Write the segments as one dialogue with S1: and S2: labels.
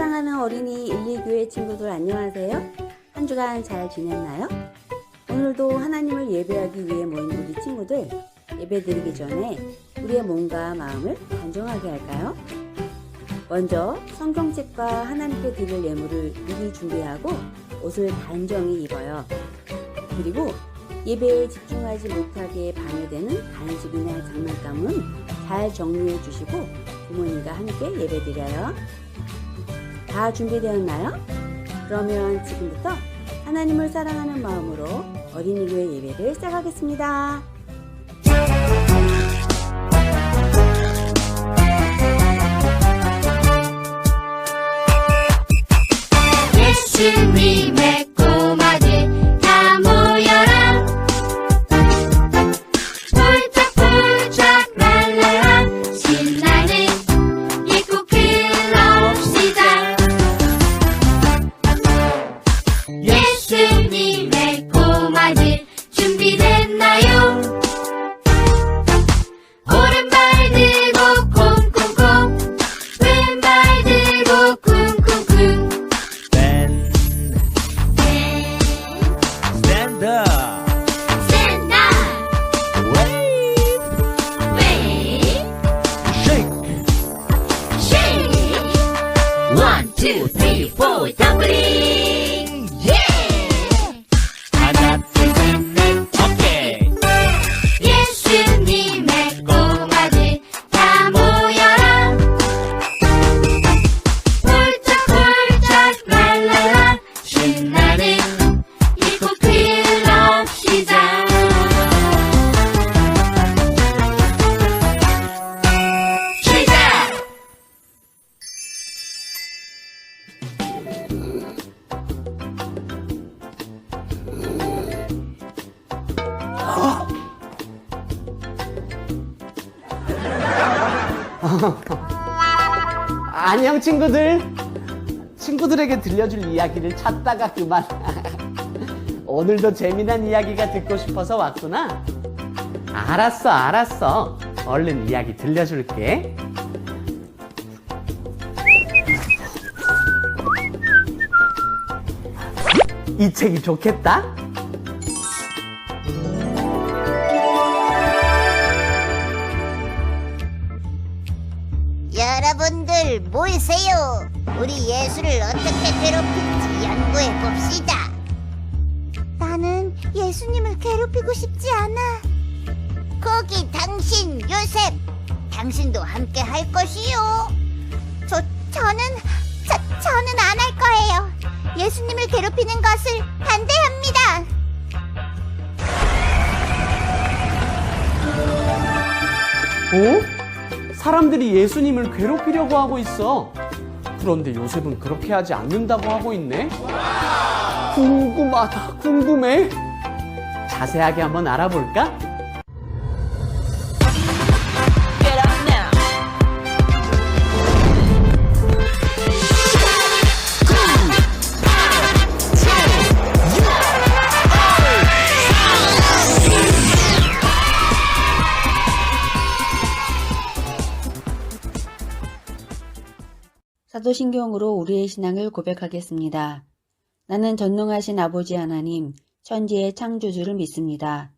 S1: 사랑하는 어린이 1,2교회 친구들 안녕하세요. 한 주간 잘 지냈나요? 오늘도 하나님을 예배하기 위해 모인 우리 친구들, 예배드리기 전에 우리의 몸과 마음을 단정하게 할까요? 먼저 성경책과 하나님께 드릴 예물을 미리 준비하고 옷을 단정히 입어요. 그리고 예배에 집중하지 못하게 방해되는 간식이나 장난감은 잘 정리해 주시고 부모님과 함께 예배드려요. 다 준비되었나요? 그러면 지금부터 하나님을 사랑하는 마음으로 어린이교회 예배를 시작하겠습니다.
S2: 예수님의 꼬마들 다 모여라. 폴짝폴짝 랄랄라 신나는 예쁘 클럽시다. 예수님의 꼬마들 준비됐나요? 오른발 들고 콩콩콩, 왼발 들고 쿵쿵쿵.
S3: Stand up.
S2: Stand up. Wave.
S3: Shake.
S2: Shake. 1, 2, 3, 4, 더블링. Yeah.
S3: 하나, 둘, 셋, 넷, 오케이.
S2: 예수님의 꼬마들 다 모여라. 폴짝폴짝 랄랄라 신나는 예쁜 클럽 시작. 시작.
S4: 안녕 친구들. 친구들에게 들려줄 이야기를 찾다가 그만. 오늘도 재미난 이야기가 듣고 싶어서 왔구나. 알았어. 얼른 이야기 들려줄게. 이 책이 좋겠다.
S5: 여러분들 모이세요. 우리 예수를 어떻게 괴롭힐지 연구해 봅시다. 나는 예수님을 괴롭히고 싶지 않아. 거기 당신 요셉, 당신도 함께 할 것이요. 저는 안 할 거예요. 예수님을 괴롭히는 것을 반대합니다.
S4: 사람들이 예수님을 괴롭히려고 하고 있어. 그런데 요셉은 그렇게 하지 않는다고 하고 있네. 궁금해. 자세하게 한번 알아볼까?
S1: 사도신경으로 우리의 신앙을 고백하겠습니다. 나는 전능하신 아버지 하나님, 천지의 창조주를 믿습니다.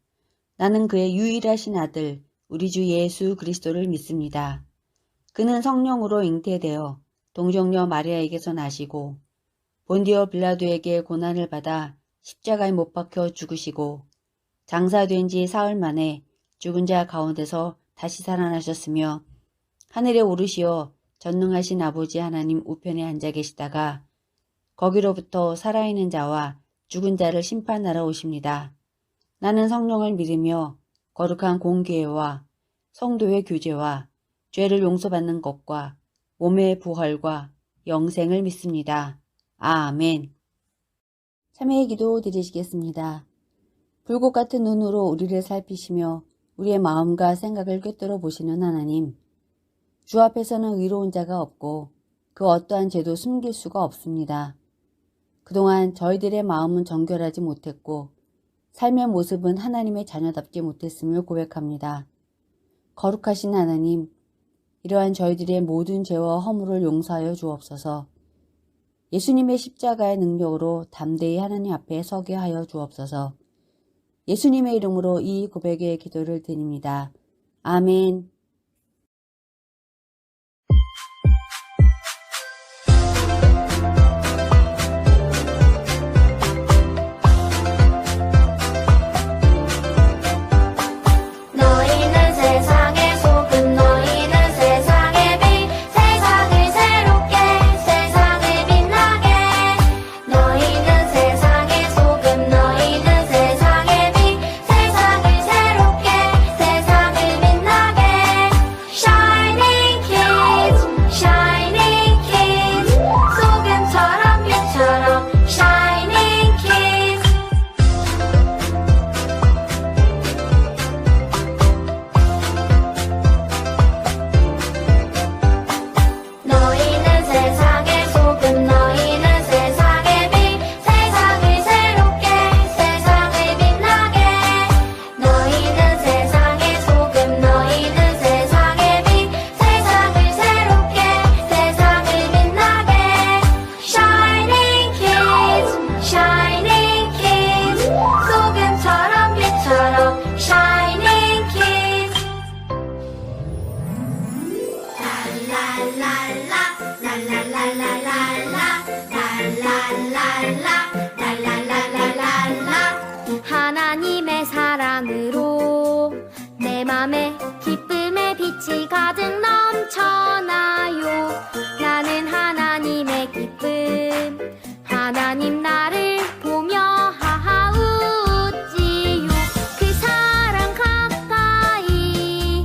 S1: 나는 그의 유일하신 아들, 우리 주 예수 그리스도를 믿습니다. 그는 성령으로 잉태되어 동정녀 마리아에게서 나시고 본디오 빌라도에게 고난을 받아 십자가에 못 박혀 죽으시고 장사된 지 사흘 만에 죽은 자 가운데서 다시 살아나셨으며 하늘에 오르시어 전능하신 아버지 하나님 우편에 앉아 계시다가 거기로부터 살아있는 자와 죽은 자를 심판하러 오십니다. 나는 성령을 믿으며 거룩한 공교회와 성도의 교제와 죄를 용서받는 것과 몸의 부활과 영생을 믿습니다. 아멘. 참회의 기도 드리시겠습니다. 불꽃 같은 눈으로 우리를 살피시며 우리의 마음과 생각을 꿰뚫어 보시는 하나님, 주 앞에서는 의로운 자가 없고 그 어떠한 죄도 숨길 수가 없습니다. 그동안 저희들의 마음은 정결하지 못했고 삶의 모습은 하나님의 자녀답지 못했음을 고백합니다. 거룩하신 하나님, 이러한 저희들의 모든 죄와 허물을 용서하여 주옵소서. 예수님의 십자가의 능력으로 담대히 하나님 앞에 서게 하여 주옵소서. 예수님의 이름으로 이 고백의 기도를 드립니다. 아멘.
S2: 너희는 세상의 소금 너희는 세상의 빛 세상을 새롭게 세상을 빛나게 너희는 세상의 소금 너희는 세상의 빛 세상을 새롭게 세상을 빛나게 Shining kids Shining kids 소금처럼 빛처럼 Shining kids 너희는 세상의 소금 너희는 세상의 빛 세상을 새롭게 세상을 빛나게 너희는 세상의 소금 너희는 세상의 빛 세상을 새롭게 세상을 빛나게 Shining kids Shining kids 소금처럼 빛처럼 Shining kids 하나님의 사랑으로 내 맘에 기쁨의 빛이 가득 넘쳐나요. 나는 하나님의 기쁨 하나님 나를 보며 하하 웃지요. 그 사랑 가까이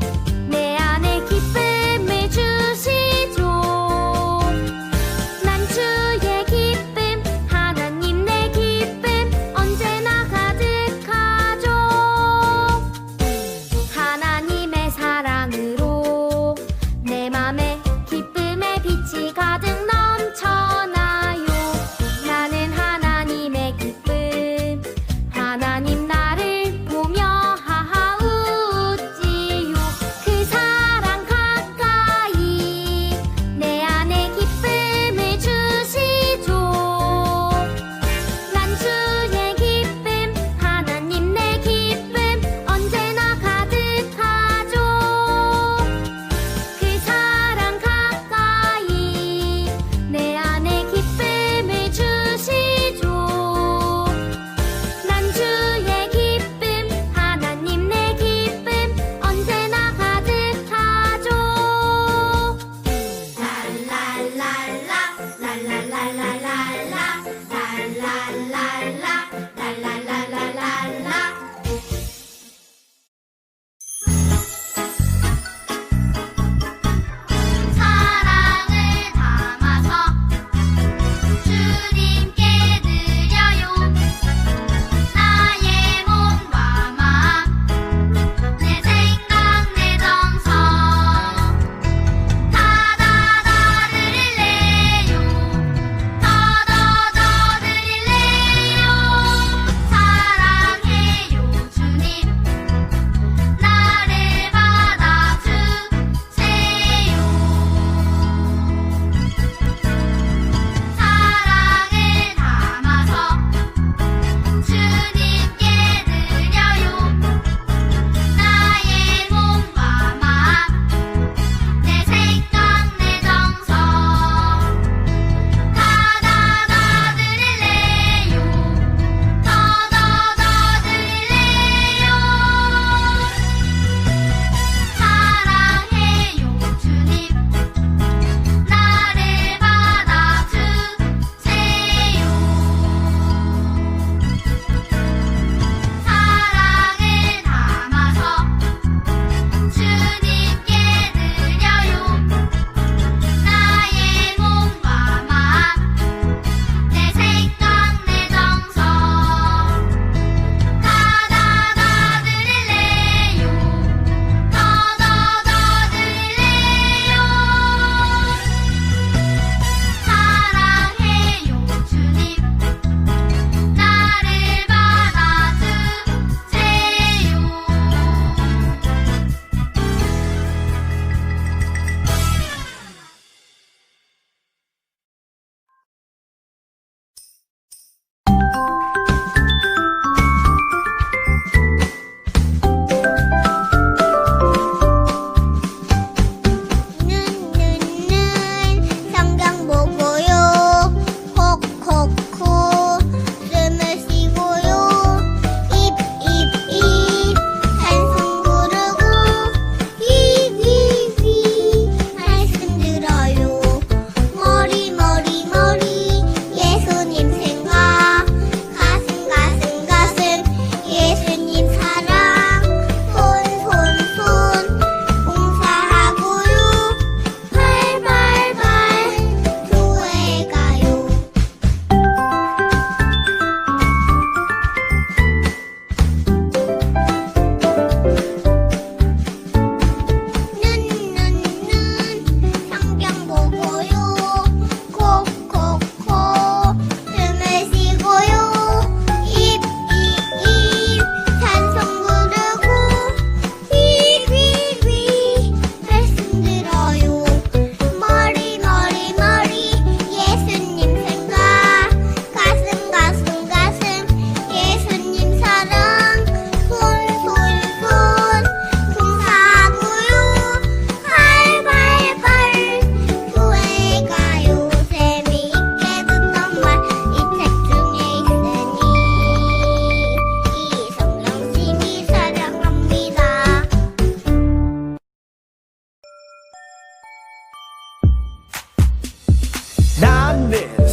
S2: 내 안에 기쁨을 주시죠. 난 주의 기쁨 하나님 내 기쁨 언제나 가득하죠. 하나님의 사랑으로 내 맘에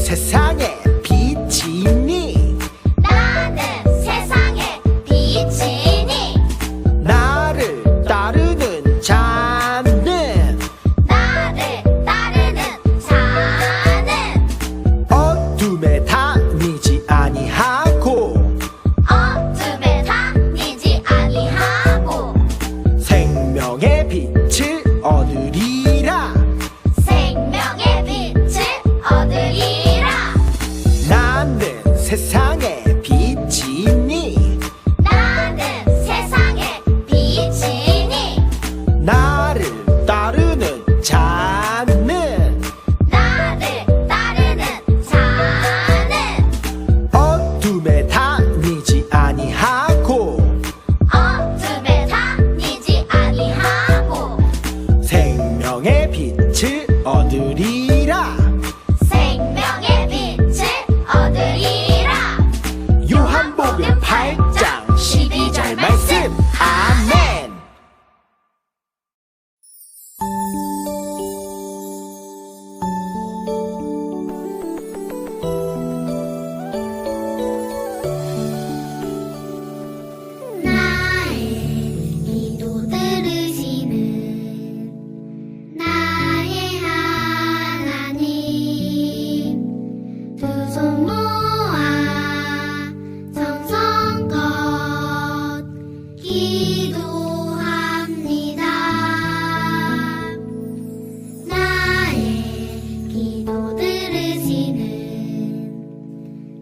S6: 세상에 빛이니
S2: 나는 세상의 빛이니
S6: 나를 따르는 자는
S2: 나를 따르는 자는
S6: 어둠에 다니지 아니하고
S2: 어둠에 다니지 아니하고
S6: 생명의 빛을 얻으리라.
S2: 생명의 빛을 얻으리라.
S6: 나는 세상의 빛이니
S2: 나는 세상의 빛이니
S6: 나를 따르는 자는
S2: 나를 따르는 자는
S6: 어둠에 다니지 아니하고
S2: 어둠에 다니지 아니하고
S6: 생명의 빛을 얻으리라.
S2: 생명의 빛을 얻으리라.
S6: 요한복음 8장 12절 말씀. 아멘.
S2: 나의 기도 들으시는 나의 하나님 두 손 모아 정성껏 기도합니다. 나의 기도 들으시는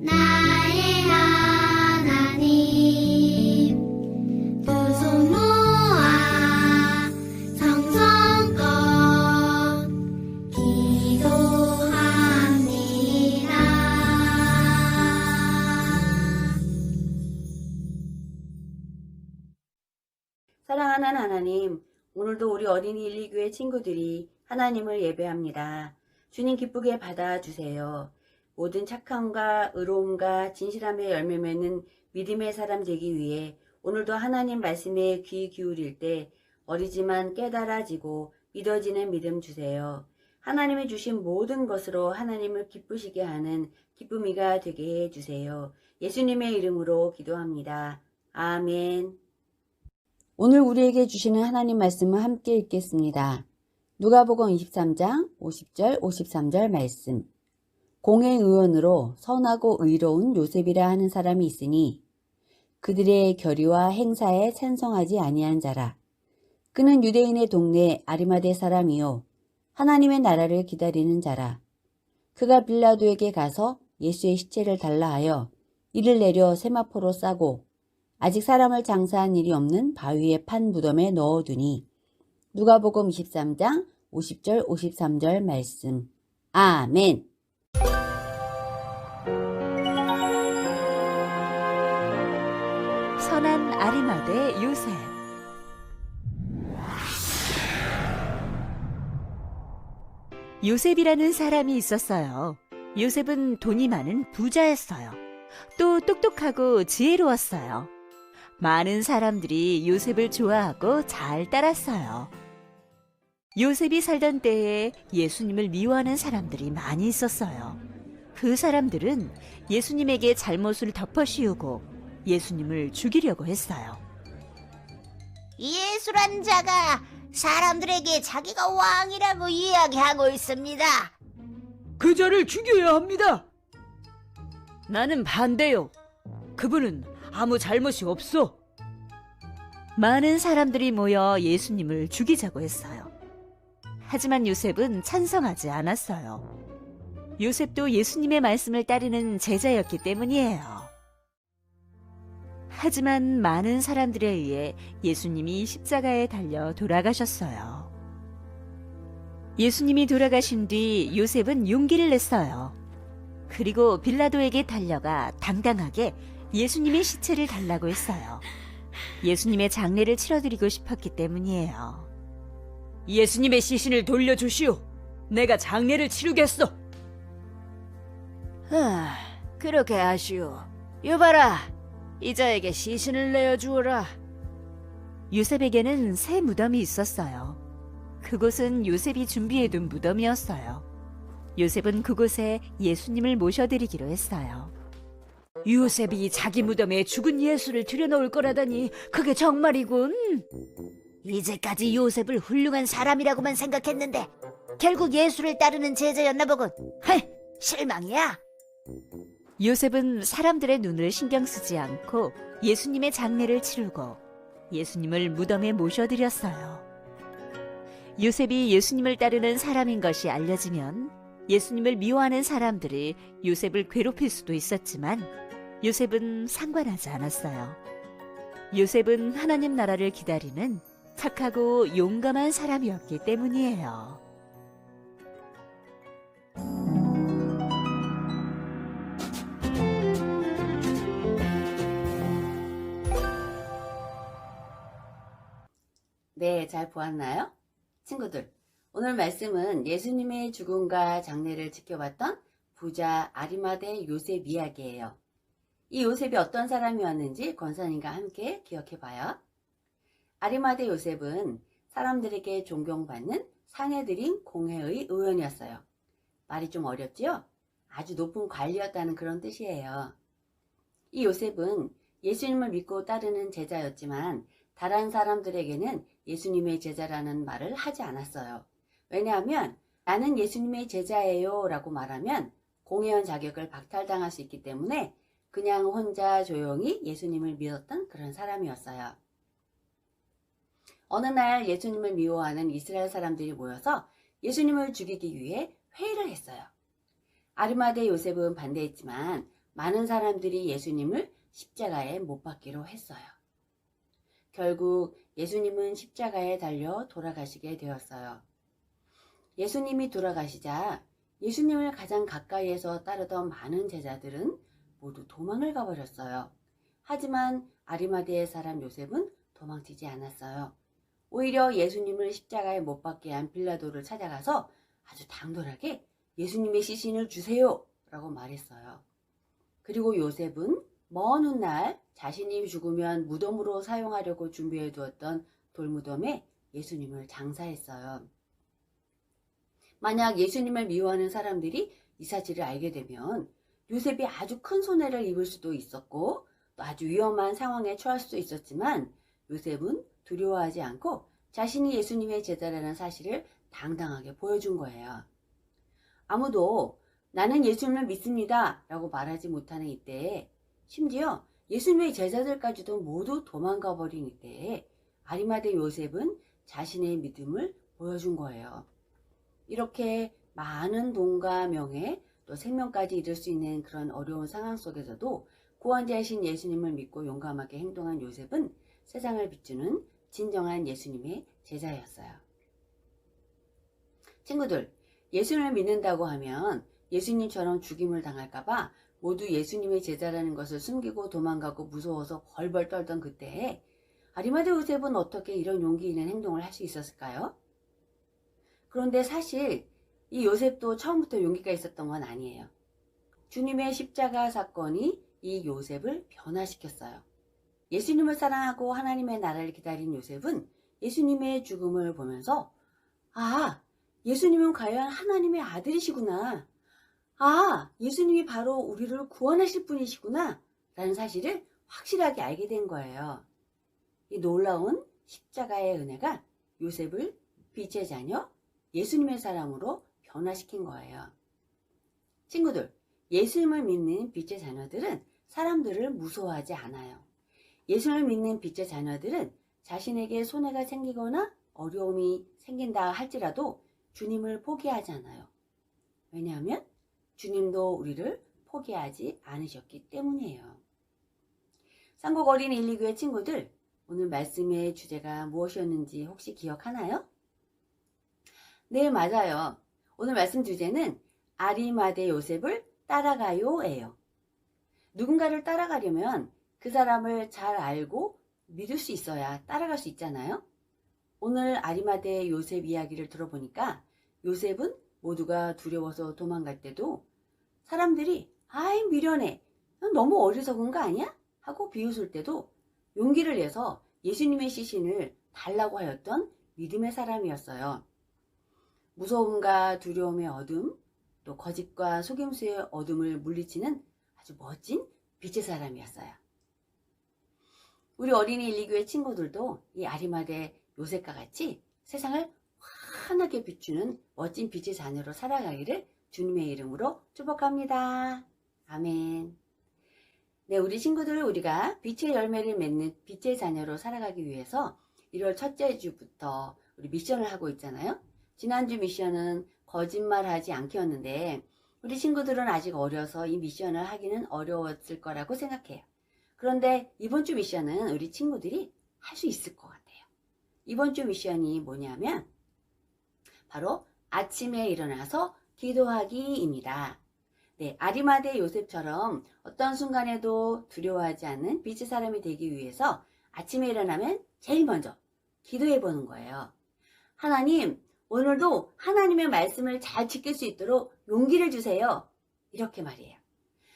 S2: 나의 하나님 두 손 모아 정성껏 기도합니다.
S1: 사랑하는 하나님, 오늘도 우리 어린이 1,2교회 친구들이 하나님을 예배합니다. 주님 기쁘게 받아주세요. 모든 착함과 의로움과 진실함의 열매 맺는 믿음의 사람 되기 위해 오늘도 하나님 말씀에 귀 기울일 때 어리지만 깨달아지고 믿어지는 믿음 주세요. 하나님이 주신 모든 것으로 하나님을 기쁘시게 하는 기쁨이가 되게 해주세요. 예수님의 이름으로 기도합니다. 아멘. 오늘 우리에게 주시는 하나님 말씀을 함께 읽겠습니다. 누가복음 23장 50절 53절 말씀. 공회의원으로 선하고 의로운 요셉이라 하는 사람이 있으니 그들의 결의와 행사에 찬성하지 아니한 자라. 그는 유대인의 동네 아리마대 사람이요 하나님의 나라를 기다리는 자라. 그가 빌라도에게 가서 예수의 시체를 달라 하여 이를 내려 세마포로 싸고 아직 사람을 장사한 일이 없는 바위에 판 무덤에 넣어두니 누가복음 23장 50절 53절 말씀. 아멘.
S7: 선한 아리마대 요셉. 요셉이라는 사람이 있었어요. 요셉은 돈이 많은 부자였어요. 또 똑똑하고 지혜로웠어요. 많은 사람들이 요셉을 좋아하고 잘 따랐어요. 요셉이 살던 때에 예수님을 미워하는 사람들이 많이 있었어요. 그 사람들은 예수님에게 잘못을 덮어씌우고 예수님을 죽이려고 했어요.
S5: 예수란 자가 사람들에게 자기가 왕이라고 이야기하고 있습니다.
S7: 그 자를 죽여야 합니다. 나는 반대요. 그분은 아무 잘못이 없어. 많은 사람들이 모여 예수님을 죽이자고 했어요. 하지만 요셉은 찬성하지 않았어요. 요셉도 예수님의 말씀을 따르는 제자였기 때문이에요. 하지만 많은 사람들에 의해 예수님이 십자가에 달려 돌아가셨어요. 예수님이 돌아가신 뒤 요셉은 용기를 냈어요. 그리고 빌라도에게 달려가 당당하게 예수님의 시체를 달라고 했어요. 예수님의 장례를 치러드리고 싶었기 때문이에요. 예수님의 시신을 돌려주시오. 내가 장례를 치르겠어. 그렇게 하시오. 여봐라, 이자에게 시신을 내어주어라. 요셉에게는 새 무덤이 있었어요. 그곳은 요셉이 준비해둔 무덤이었어요. 요셉은 그곳에 예수님을 모셔드리기로 했어요. 요셉이 자기 무덤에 죽은 예수를 들여놓을 거라더니 그게 정말이군.
S8: 이제까지 요셉을 훌륭한 사람이라고만 생각했는데 결국 예수를 따르는 제자였나 보군. 실망이야.
S7: 요셉은 사람들의 눈을 신경 쓰지 않고 예수님의 장례를 치르고 예수님을 무덤에 모셔드렸어요. 요셉이 예수님을 따르는 사람인 것이 알려지면 예수님을 미워하는 사람들이 요셉을 괴롭힐 수도 있었지만 요셉은 상관하지 않았어요. 요셉은 하나님 나라를 기다리는 착하고 용감한 사람이었기 때문이에요.
S1: 네, 잘 보았나요? 친구들, 오늘 말씀은 예수님의 죽음과 장례를 지켜봤던 부자 아리마대 요셉 이야기예요. 이 요셉이 어떤 사람이었는지 권사님과 함께 기억해봐요. 아리마대 요셉은 사람들에게 존경받는 상해드린 공회의 의원이었어요. 말이 좀 어렵지요? 아주 높은 관리였다는 그런 뜻이에요. 이 요셉은 예수님을 믿고 따르는 제자였지만 다른 사람들에게는 예수님의 제자라는 말을 하지 않았어요. 왜냐하면 나는 예수님의 제자예요 라고 말하면 공회원 자격을 박탈당할 수 있기 때문에 그냥 혼자 조용히 예수님을 믿었던 그런 사람이었어요. 어느 날 예수님을 미워하는 이스라엘 사람들이 모여서 예수님을 죽이기 위해 회의를 했어요. 아리마대 요셉은 반대했지만 많은 사람들이 예수님을 십자가에 못 박기로 했어요. 결국 예수님은 십자가에 달려 돌아가시게 되었어요. 예수님이 돌아가시자 예수님을 가장 가까이에서 따르던 많은 제자들은 모두 도망을 가버렸어요. 하지만 아리마대의 사람 요셉은 도망치지 않았어요. 오히려 예수님을 십자가에 못 박게 한 빌라도를 찾아가서 아주 당돌하게 예수님의 시신을 주세요 라고 말했어요. 그리고 요셉은 먼 훗날 자신이 죽으면 무덤으로 사용하려고 준비해 두었던 돌무덤에 예수님을 장사했어요. 만약 예수님을 미워하는 사람들이 이 사실을 알게 되면 요셉이 아주 큰 손해를 입을 수도 있었고 또 아주 위험한 상황에 처할 수도 있었지만 요셉은 두려워하지 않고 자신이 예수님의 제자라는 사실을 당당하게 보여준 거예요. 아무도 나는 예수님을 믿습니다 라고 말하지 못하는 이때에 심지어 예수님의 제자들까지도 모두 도망가 버린 이때에 아리마대 요셉은 자신의 믿음을 보여준 거예요. 이렇게 많은 돈과 명예 또 생명까지 잃을 수 있는 그런 어려운 상황 속에서도 구원자이신 예수님을 믿고 용감하게 행동한 요셉은 세상을 비추는 진정한 예수님의 제자였어요. 친구들, 예수님을 믿는다고 하면 예수님처럼 죽임을 당할까봐 모두 예수님의 제자라는 것을 숨기고 도망가고 무서워서 벌벌 떨던 그때에 아리마대 요셉은 어떻게 이런 용기 있는 행동을 할 수 있었을까요? 그런데 사실 이 요셉도 처음부터 용기가 있었던 건 아니에요. 주님의 십자가 사건이 이 요셉을 변화시켰어요. 예수님을 사랑하고 하나님의 나라를 기다린 요셉은 예수님의 죽음을 보면서 아, 예수님은 과연 하나님의 아들이시구나. 아, 예수님이 바로 우리를 구원하실 분이시구나 라는 사실을 확실하게 알게 된 거예요. 이 놀라운 십자가의 은혜가 요셉을 빛의 자녀, 예수님의 사람으로 변화시킨 거예요. 친구들, 예수님을 믿는 빛의 자녀들은 사람들을 무서워하지 않아요. 예수님을 믿는 빛의 자녀들은 자신에게 손해가 생기거나 어려움이 생긴다 할지라도 주님을 포기하지 않아요. 왜냐하면 주님도 우리를 포기하지 않으셨기 때문이에요. 상고어린 129의 친구들, 오늘 말씀의 주제가 무엇이었는지 혹시 기억하나요? 네, 맞아요. 오늘 말씀 주제는 아리마대 요셉을 따라가요예요. 누군가를 따라가려면 그 사람을 잘 알고 믿을 수 있어야 따라갈 수 있잖아요. 오늘 아리마대 요셉 이야기를 들어보니까 요셉은 모두가 두려워서 도망갈 때도 사람들이 아이 미련해, 넌 너무 어리석은 거 아니야? 하고 비웃을 때도 용기를 내서 예수님의 시신을 달라고 하였던 믿음의 사람이었어요. 무서움과 두려움의 어둠, 또 거짓과 속임수의 어둠을 물리치는 아주 멋진 빛의 사람이었어요. 우리 어린이 1,2교회 친구들도 이 아리마대 요셉과 같이 세상을 환하게 비추는 멋진 빛의 자녀로 살아가기를 주님의 이름으로 축복합니다. 아멘. 네, 우리 친구들, 우리가 빛의 열매를 맺는 빛의 자녀로 살아가기 위해서 1월 첫째 주부터 우리 미션을 하고 있잖아요. 지난주 미션은 거짓말하지 않기였는데 우리 친구들은 아직 어려서 이 미션을 하기는 어려웠을 거라고 생각해요. 그런데 이번 주 미션은 우리 친구들이 할 수 있을 것 같아요. 이번 주 미션이 뭐냐면 바로 아침에 일어나서 기도하기입니다. 네, 아리마대 요셉처럼 어떤 순간에도 두려워하지 않는 빛의 사람이 되기 위해서 아침에 일어나면 제일 먼저 기도해 보는 거예요. 하나님, 오늘도 하나님의 말씀을 잘 지킬 수 있도록 용기를 주세요. 이렇게 말이에요.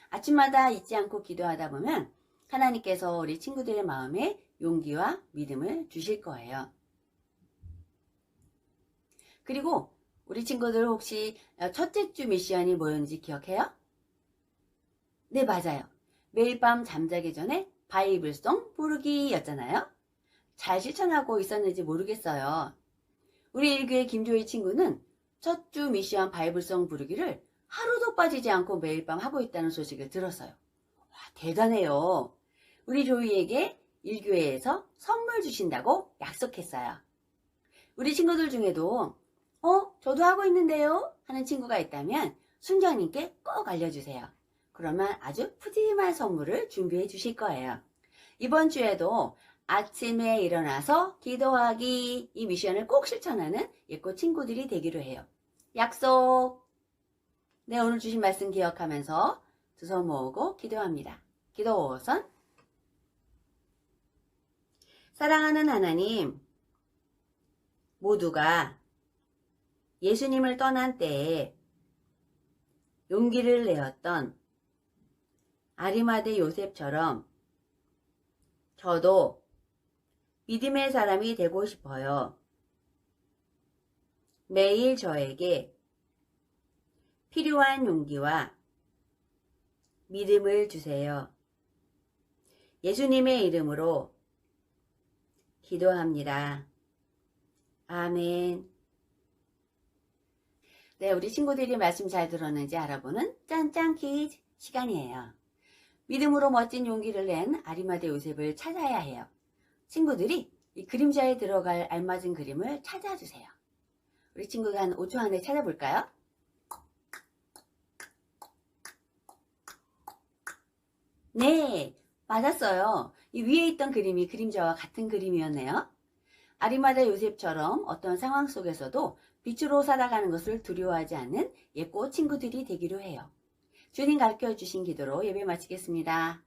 S1: 아침마다 잊지 않고 기도하다 보면 하나님께서 우리 친구들의 마음에 용기와 믿음을 주실 거예요. 그리고 우리 친구들 혹시 첫째 주 미션이 뭐였는지 기억해요? 네, 맞아요. 매일 밤 잠자기 전에 바이블송 부르기였잖아요. 잘 실천하고 있었는지 모르겠어요. 우리 1교회 김조희 친구는 첫 주 미션 바이블송 부르기를 하루도 빠지지 않고 매일 밤 하고 있다는 소식을 들었어요. 와, 대단해요. 우리 조이에게 1교회에서 선물 주신다고 약속했어요. 우리 친구들 중에도 저도 하고 있는데요 하는 친구가 있다면 순정님께 꼭 알려주세요. 그러면 아주 푸짐한 선물을 준비해 주실 거예요. 이번 주에도 아침에 일어나서 기도하기 이 미션을 꼭 실천하는 예꽃 친구들이 되기로 해요. 약속! 네, 오늘 주신 말씀 기억하면서 두 손 모으고 기도합니다. 기도선. 사랑하는 하나님, 모두가 예수님을 떠난 때에 용기를 내었던 아리마대 요셉처럼 저도 믿음의 사람이 되고 싶어요. 매일 저에게 필요한 용기와 믿음을 주세요. 예수님의 이름으로 기도합니다. 아멘. 네, 우리 친구들이 말씀 잘 들었는지 알아보는 짠짠 퀴즈 시간이에요. 믿음으로 멋진 용기를 낸 아리마대 요셉을 찾아야 해요. 친구들이 이 그림자에 들어갈 알맞은 그림을 찾아주세요. 우리 친구가 한 5초 안에 찾아볼까요? 네, 맞았어요. 이 위에 있던 그림이 그림자와 같은 그림이었네요. 아리마대 요셉처럼 어떤 상황 속에서도 빛으로 살아가는 것을 두려워하지 않는 예꽃 친구들이 되기로 해요. 주님 가르쳐 주신 기도로 예배 마치겠습니다.